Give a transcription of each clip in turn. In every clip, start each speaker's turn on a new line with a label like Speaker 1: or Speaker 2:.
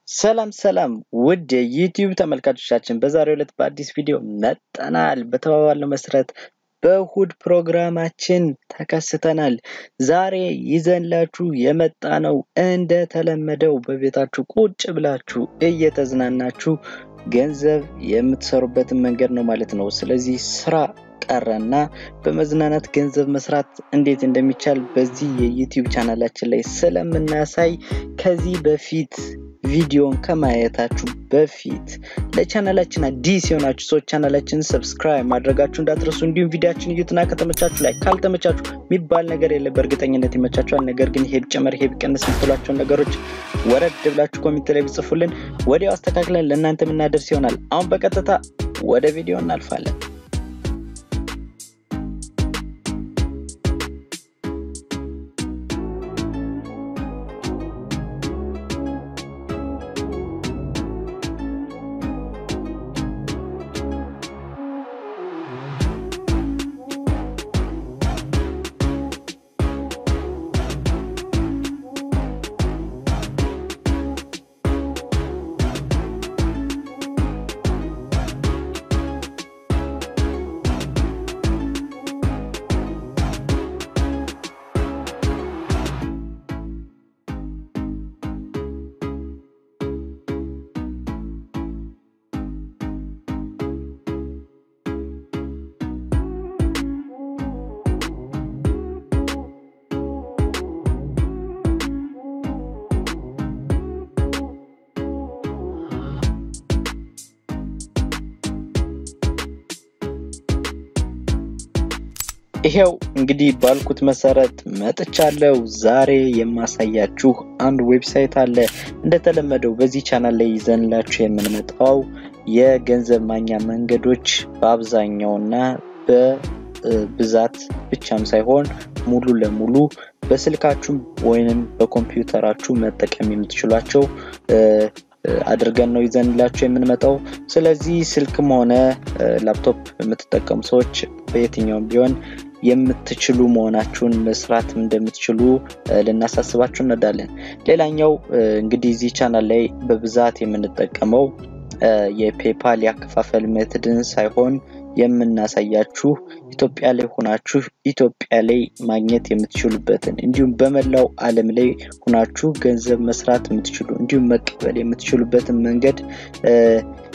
Speaker 1: ሰላም ውድ የዩቲዩብ ተመልካቾቻችን በዛሬው ዕለት በአዲስ ቪዲዮ መጥተናል። በተባባልነው መሰረት በእሁድ ፕሮግራማችን ተከስተናል። ዛሬ ይዘንላችሁ የመጣነው እንደተለመደው በቤታችሁ ቁጭ ብላችሁ እየተዝናናችሁ ገንዘብ የምትሰሩበትን መንገድ ነው ማለት ነው። ስለዚህ ስራ ቀረና በመዝናናት ገንዘብ መስራት እንዴት እንደሚቻል በዚህ የዩቲዩብ ቻናላችን ላይ ስለምናሳይ ከዚህ በፊት ቪዲዮን ከማየታችሁ በፊት ለቻናላችን አዲስ የሆናችሁ ሰዎች ቻናላችንን ሰብስክራይብ ማድረጋችሁ እንዳትረሱ። እንዲሁም ቪዲዮአችንን እዩትና ከተመቻችሁ ላይ ካልተመቻችሁ የሚባል ነገር የለም። በእርግጠኝነት ይመቻችኋል። ነገር ግን ይሄ ቢጨመር ይሄ ቢቀንስ የምትሏቸው ነገሮች ወረድ ብላችሁ ኮሜንት ላይ ብጽፉልን ወዲያው አስተካክለን ለእናንተ የምናደርስ ይሆናል። አሁን በቀጥታ ወደ ቪዲዮ እናልፋለን። ይሄው እንግዲህ ባልኩት መሰረት መጥቻለሁ። ዛሬ የማሳያችሁ አንድ ዌብሳይት አለ። እንደተለመደው በዚህ ቻናል ላይ ይዘንላችሁ የምንመጣው የገንዘብ ማግኛ መንገዶች በአብዛኛውና በብዛት ብቻም ሳይሆን ሙሉ ለሙሉ በስልካችሁ ወይንም በኮምፒውተራችሁ መጠቀም የምትችሏቸው አድርገን ነው ይዘንላችሁ የምንመጣው። ስለዚህ ስልክም ሆነ ላፕቶፕ የምትጠቀሙ ሰዎች በየትኛውም ቢሆን የምትችሉ መሆናችሁን መስራት እንደምትችሉ ልናሳስባችሁ እንወዳለን። ሌላኛው እንግዲህ እዚህ ቻናል ላይ በብዛት የምንጠቀመው የፔፓል ያከፋፈል ሜተድን ሳይሆን የምናሳያችሁ ኢትዮጵያ ላይ ሆናችሁ ኢትዮጵያ ላይ ማግኘት የምትችሉበትን እንዲሁም በመላው ዓለም ላይ ሆናችሁ ገንዘብ መስራት የምትችሉ እንዲሁም መቀበል የምትችሉበትን መንገድ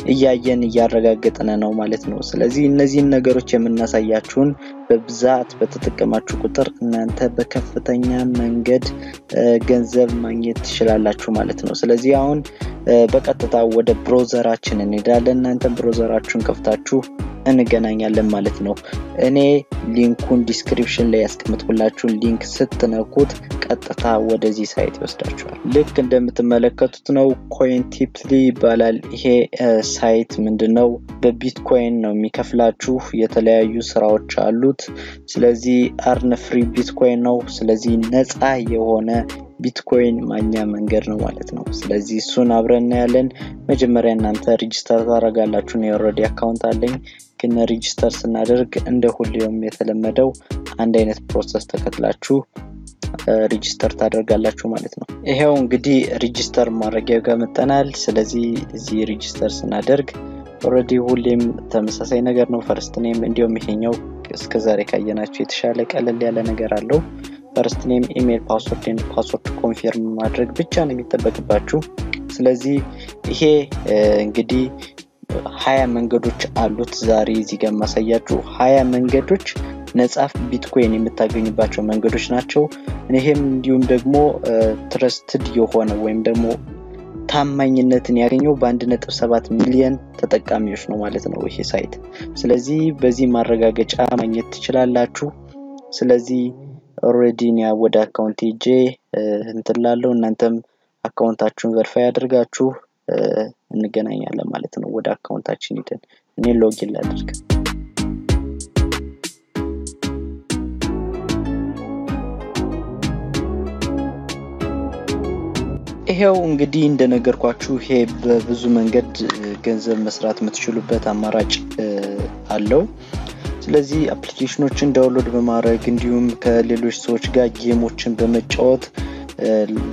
Speaker 1: እያየን እያረጋገጥን ነው ማለት ነው። ስለዚህ እነዚህን ነገሮች የምናሳያችሁን በብዛት በተጠቀማችሁ ቁጥር እናንተ በከፍተኛ መንገድ ገንዘብ ማግኘት ትችላላችሁ ማለት ነው። ስለዚህ አሁን በቀጥታ ወደ ብራውዘራችን እንሄዳለን። እናንተ ብራውዘራችሁን ከፍታችሁ እንገናኛለን ማለት ነው። እኔ ሊንኩን ዲስክሪፕሽን ላይ ያስቀምጥኩላችሁ ሊንክ ስትነኩት ቀጥታ ወደዚህ ሳይት ይወስዳችኋል። ልክ እንደምትመለከቱት ነው ኮይንቲፕሊ ይባላል። ይሄ ሳይት ምንድነው? በቢትኮይን ነው የሚከፍላችሁ። የተለያዩ ስራዎች አሉት። ስለዚህ አርን ፍሪ ቢትኮይን ነው። ስለዚህ ነፃ የሆነ ቢትኮይን ማግኛ መንገድ ነው ማለት ነው። ስለዚህ እሱን አብረን እናያለን። መጀመሪያ እናንተ ሬጂስተር ታደርጋላችሁ። ነው ኦሬዲ አካውንት አለኝ ግን ሬጂስተር ስናደርግ እንደ ሁሌም የተለመደው አንድ አይነት ፕሮሰስ ተከትላችሁ ሬጂስተር ታደርጋላችሁ ማለት ነው። ይሄው እንግዲህ ሬጂስተር ማድረጊያው ጋር መጣናል። ስለዚህ እዚህ ሬጂስተር ስናደርግ ኦሬዲ ሁሌም ተመሳሳይ ነገር ነው። ፈርስት ኔም እንዲሁም ይሄኛው እስከዛሬ ካየናችሁ የተሻለ ቀለል ያለ ነገር አለው። ፈርስት ኔም፣ ኢሜል፣ ፓስወርድ ኮንፊርም ማድረግ ብቻ ነው የሚጠበቅባችሁ። ስለዚህ ይሄ እንግዲህ 20 መንገዶች አሉት። ዛሬ እዚህ ጋር ማሳያችሁ 20 መንገዶች ነፃ ቢትኮይን የምታገኙባቸው መንገዶች ናቸው። እኔም እንዲሁም ደግሞ ትረስትድ የሆነ ወይም ደግሞ ታማኝነትን ያገኘው በ1.7 ሚሊዮን ተጠቃሚዎች ነው ማለት ነው ይሄ ሳይት። ስለዚህ በዚህ ማረጋገጫ ማግኘት ትችላላችሁ። ስለዚህ ኦሬዲ ነው ወደ አካውንት ሄጄ እንትላለው። እናንተም አካውንታችሁን ቨሪፋይ አድርጋችሁ እንገናኛለን ማለት ነው። ወደ አካውንታችን ሄደን እኔ ሎጊን ላድርግ። ይሄው እንግዲህ እንደነገርኳችሁ ይሄ በብዙ መንገድ ገንዘብ መስራት የምትችሉበት አማራጭ አለው። ስለዚህ አፕሊኬሽኖችን ዳውንሎድ በማድረግ እንዲሁም ከሌሎች ሰዎች ጋር ጌሞችን በመጫወት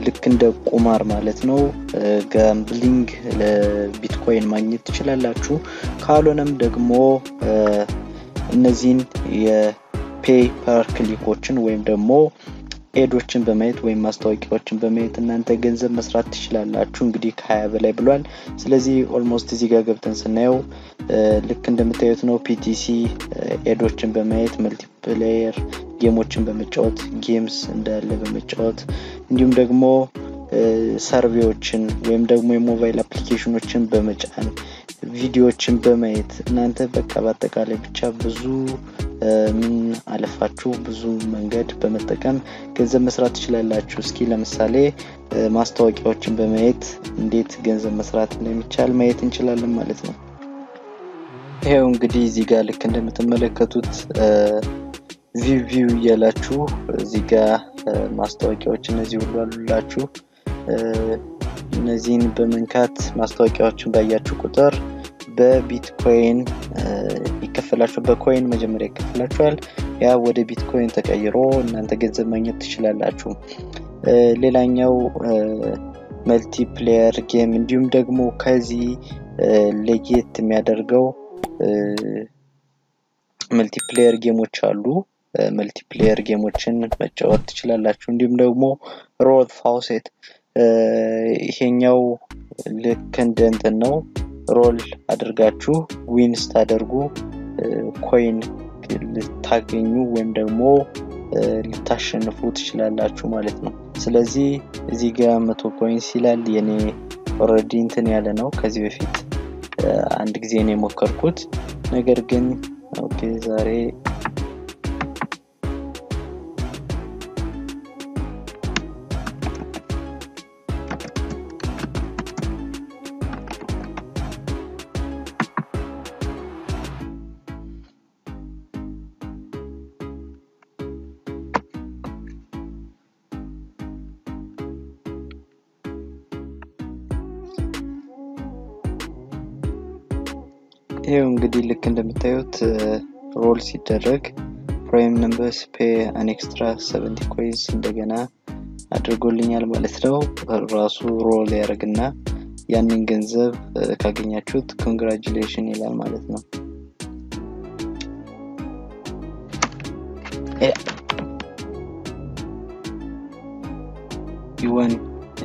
Speaker 1: ልክ እንደ ቁማር ማለት ነው ጋምብሊንግ ለቢትኮይን ማግኘት ትችላላችሁ ካልሆነም ደግሞ እነዚህን የፔይ ፐር ክሊኮችን ወይም ደግሞ ኤዶችን በማየት ወይም ማስታወቂያዎችን በማየት እናንተ ገንዘብ መስራት ትችላላችሁ እንግዲህ ከ20 በላይ ብሏል ስለዚህ ኦልሞስት እዚህ ጋር ገብተን ስናየው ልክ እንደምታዩት ነው ፒቲሲ ኤዶችን በማየት መልቲፕሌየር ጌሞችን በመጫወት ጌምስ እንዳለ በመጫወት እንዲሁም ደግሞ ሰርቬዎችን ወይም ደግሞ የሞባይል አፕሊኬሽኖችን በመጫን ቪዲዮዎችን በማየት እናንተ በቃ በአጠቃላይ ብቻ ብዙ ምን አለፋችሁ ብዙ መንገድ በመጠቀም ገንዘብ መስራት ትችላላችሁ እስኪ ለምሳሌ ማስታወቂያዎችን በማየት እንዴት ገንዘብ መስራት እንደሚቻል ማየት እንችላለን ማለት ነው ይሄው እንግዲህ እዚህ ጋር ልክ እንደምትመለከቱት ቪው ያላችሁ እዚህ ጋር ማስታወቂያዎች እነዚህ ሁሉ አሉላችሁ እነዚህን በመንካት ማስታወቂያዎችን ባያችሁ ቁጥር በቢትኮይን ይከፈላችሁ በኮይን መጀመሪያ ይከፈላችኋል ያ ወደ ቢትኮይን ተቀይሮ እናንተ ገንዘብ ማግኘት ትችላላችሁ ሌላኛው መልቲፕሌየር ጌም እንዲሁም ደግሞ ከዚህ ለየት የሚያደርገው መልቲፕሌየር ጌሞች አሉ መልቲፕሌየር ጌሞችን መጫወት ትችላላችሁ እንዲሁም ደግሞ ሮል ፋውሴት ይሄኛው ልክ እንደ ነው ሮል አድርጋችሁ ዊንስ ታደርጉ ኮይን ልታገኙ ወይም ደግሞ ልታሸንፉ ትችላላችሁ ማለት ነው ስለዚህ እዚህ ጋር 100 ኮይንስ ይላል የኔ ኦሬዲ እንትን ያለ ነው ከዚህ በፊት አንድ ጊዜ ነው የሞከርኩት ነገር ግን ኦኬ ዛሬ ይሄው እንግዲህ ልክ እንደምታዩት ሮል ሲደረግ prime numbers pay an extra 70 coins እንደገና አድርጎልኛል ማለት ነው ራሱ ሮል ያረግና ያንን ገንዘብ ካገኛችሁት congratulations ይላል ማለት ነው you won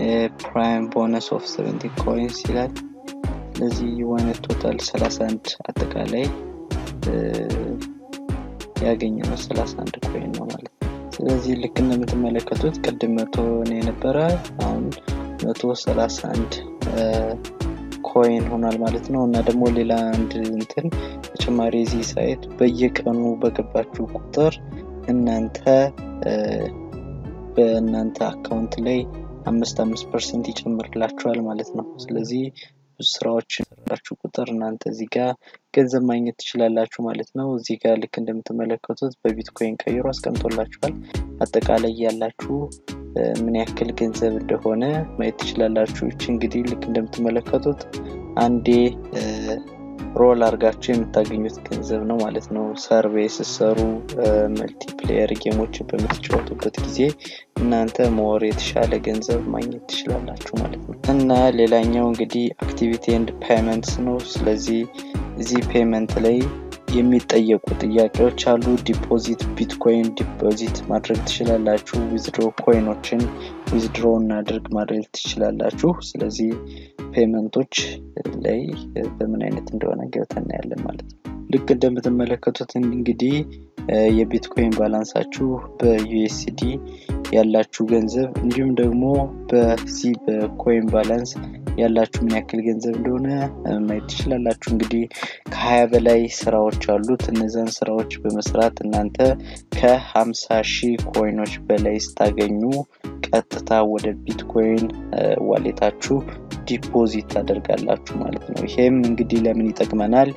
Speaker 1: a prime bonus of 70 coins ይላል ለዚህ የሆነ ቶታል 31 አጠቃላይ ያገኘነው 31 ኮይን ነው ማለት ነው ስለዚህ ልክ እንደምትመለከቱት ቀደም 100 ነው የነበረ አሁን 131 ኮይን ሆኗል ማለት ነው እና ደግሞ ሌላ አንድ እንትን ተጨማሪ እዚህ ሳይት በየቀኑ በገባችሁ ቁጥር እናንተ በእናንተ አካውንት ላይ 5% ይጨምርላችኋል ማለት ነው ስለዚህ ስራዎችን ሰራችሁ ቁጥር እናንተ እዚህ ጋር ገንዘብ ማግኘት ትችላላችሁ ማለት ነው እዚህ ጋር ልክ እንደምትመለከቱት በቢትኮይን ቀይሮ አስቀምጦላችኋል አጠቃላይ ያላችሁ ምን ያክል ገንዘብ እንደሆነ ማየት ትችላላችሁ እቺ እንግዲህ ልክ እንደምትመለከቱት አንዴ ሮል አርጋችሁ የምታገኙት ገንዘብ ነው ማለት ነው ሰርቪስ ሰሩ መልቲፕሌየር ጌሞችን በመጫወቱበት ጊዜ እናንተ ሞር የተሻለ ገንዘብ ማግኘት ትችላላችሁ ማለት ነው እና ሌላኛው እንግዲህ አክቲቪቲ ኤንድ ፔመንትስ ነው ስለዚህ እዚህ ፔመንት ላይ የሚጠየቁ ጥያቄዎች አሉ ዲፖዚት ቢትኮይን ዲፖዚት ማድረግ ትችላላችሁ ዊዝድሮ ኮይኖችን ዊዝድሮ እናድርግ ማድረግ ትችላላችሁ ስለዚህ ፔመንቶች ላይ በምን አይነት እንደሆነ ገብተን ያለን ማለት ነው ልክ እንደምትመለከቱት እንግዲህ የቢትኮይን ባላንሳችሁ በዩኤስዲ ያላችሁ ገንዘብ እንዲሁም ደግሞ በዚህ በኮይን ባላንስ ያላችሁ ምን ያክል ገንዘብ እንደሆነ ማየት ትችላላችሁ እንግዲህ ከ20 በላይ ስራዎች አሉት እነዛን ስራዎች በመስራት እናንተ ከ50,000 ኮይኖች በላይ ስታገኙ ቀጥታ ወደ ቢትኮይን ዋሌታችሁ ዲፖዚት ታደርጋላችሁ ማለት ነው ይሄም እንግዲህ ለምን ይጠቅመናል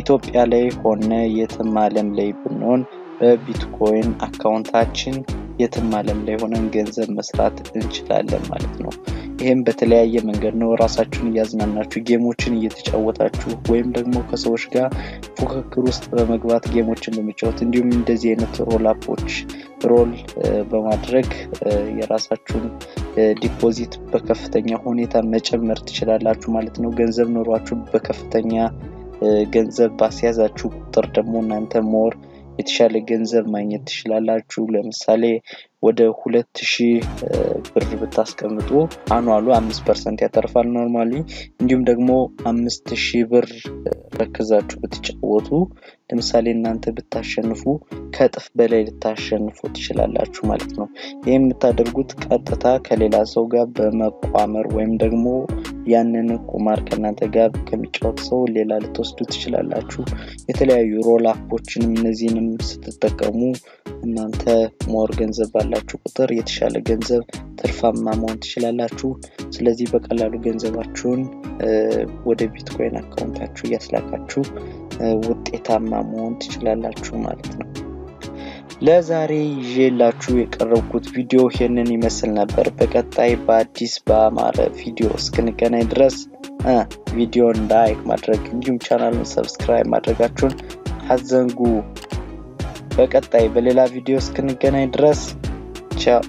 Speaker 1: ኢትዮጵያ ላይ ሆነ የትም ዓለም ላይ ብንሆን በቢትኮይን አካውንታችን የትም ዓለም ላይ ሆነን ገንዘብ መስራት እንችላለን ማለት ነው ይሄም በተለያየ መንገድ ነው ራሳችሁን ያዝናናችሁ ጌሞችን እየተጫወታችሁ ወይም ደግሞ ከሰዎች ጋር ፉክክር ውስጥ በመግባት ጌሞችን በመጫወት እንዲሁም እንደዚህ አይነት ሮል አፖች ሮል በማድረግ የራሳችሁን ዲፖዚት በከፍተኛ ሁኔታ መጨመር ትችላላችሁ ማለት ነው ገንዘብ ኖሯችሁ በከፍተኛ ገንዘብ ባስያዛችሁ ቁጥር ደግሞ እናንተ ሞር የተሻለ ገንዘብ ማግኘት ትችላላችሁ ለምሳሌ ወደ 2000 ብር ብታስቀምጡ አኑአሉ 5% ያተርፋል ኖርማሊ እንዲሁም ደግሞ 5000 ብር ረከዛችሁ ብትጫወቱ ለምሳሌ እናንተ ብታሸንፉ ከጥፍ በላይ ልታሸንፉ ትችላላችሁ ማለት ነው ይሄን የምታደርጉት ቀጥታ ከሌላ ሰው ጋር በመቋመር ወይም ደግሞ ያንን ቁማር ከናንተ ጋር ከሚጫወት ሰው ሌላ ልትወስዱ ትችላላችሁ የተለያዩ ሮል አፖችንም እነዚህንም ስትጠቀሙ እናንተ ሞር ገንዘብ ባላችሁ ቁጥር የተሻለ ገንዘብ ትርፋማ መሆን ትችላላችሁ ስለዚህ በቀላሉ ገንዘባችሁን ወደ ቢትኮይን አካውንታችሁ ያስላካችሁ ውጤታማ መሆን ትችላላችሁ ማለት ነው ለዛሬ ይዤላችሁ የቀረብኩት ቪዲዮ ይሄንን ይመስል ነበር በቀጣይ በአዲስ በአማረ ቪዲዮ እስክንገናኝ ድረስ ቪዲዮን ላይክ ማድረግ እንዲሁም ቻናሉን ሰብስክራይብ ማድረጋችሁን አትዘንጉ በቀጣይ በሌላ ቪዲዮ እስክንገናኝ ድረስ ቻው